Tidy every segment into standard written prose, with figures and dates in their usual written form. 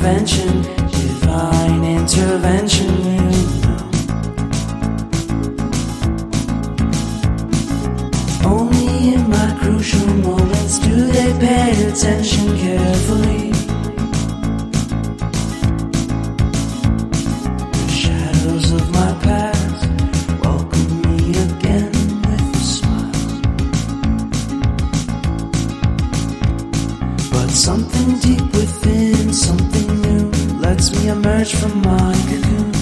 intervention, divine intervention, you know. Only in my crucial moments do they pay attention carefully. The shadows of my past welcome me again with a smile. But something deep within, something new, lets me emerge from my cocoon.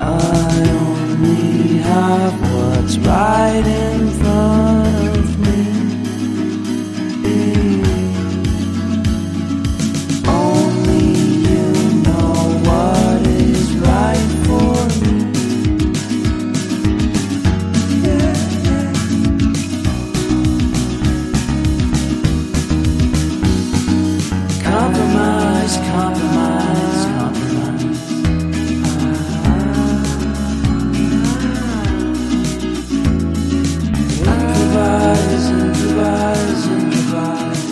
I only have what's right in front of me. Only you know what is right for me. Yeah, yeah. Compromise, compromise, compromise. Improvise, improvise, improvise.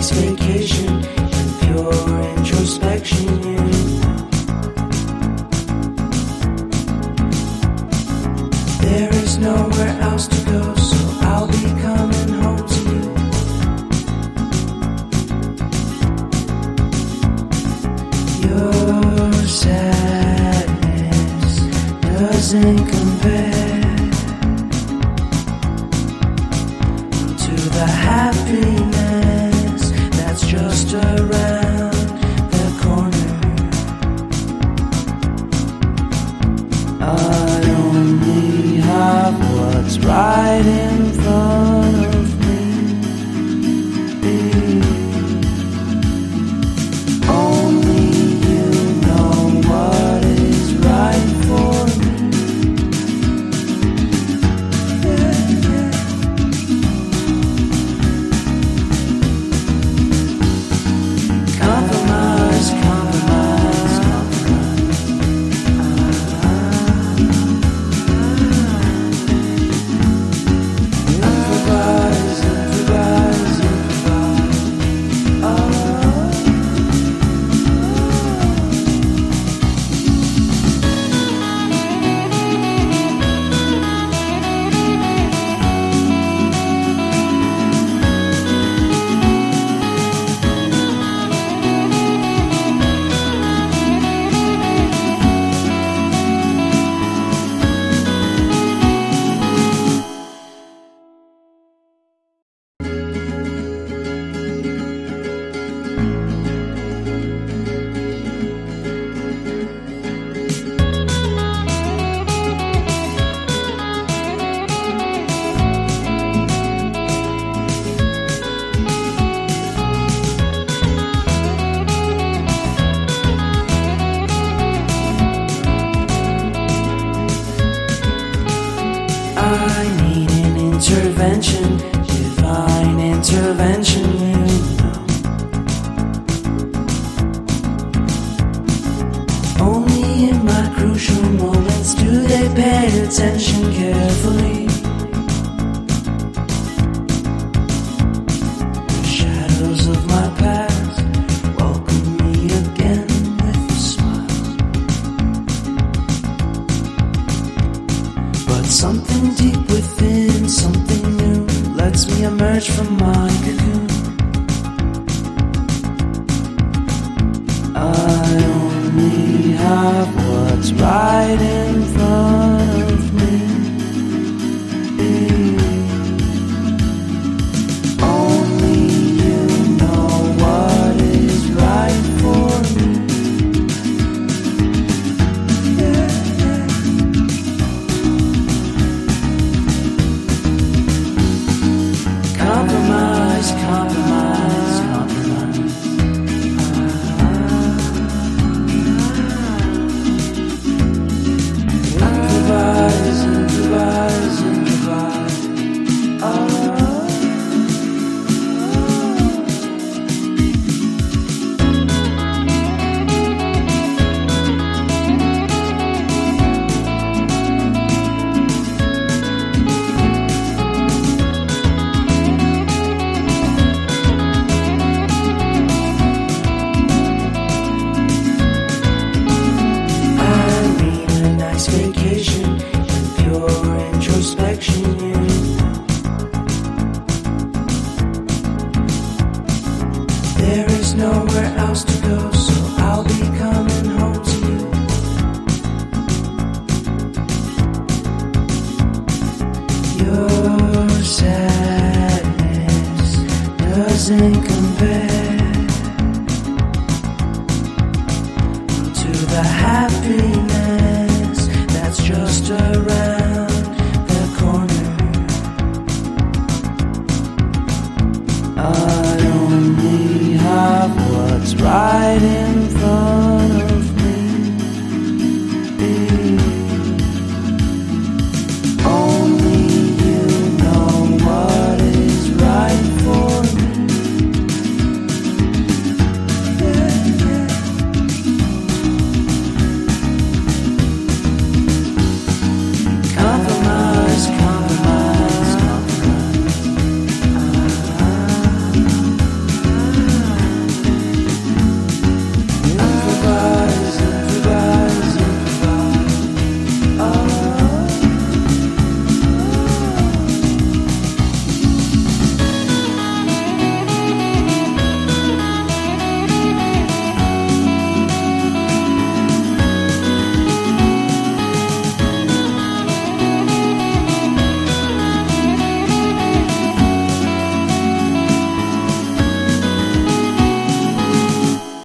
Vacation and pure introspection, you know. There is nowhere else to go, so I'll be coming home to you. Your sadness doesn't compare to the happiness that's just around the corner. I only have what's right in front of me. Only you know what is right for me. Yeah, yeah. Compromise, compromise, compromise. Improvise, improvise, improvise. I need an intervention, divine intervention, you know. Only in my crucial moments do they pay attention carefully. The shadows of my past welcome me again with a smile. But something deep within, something new, lets me emerge from my cocoon. I only have what's right in front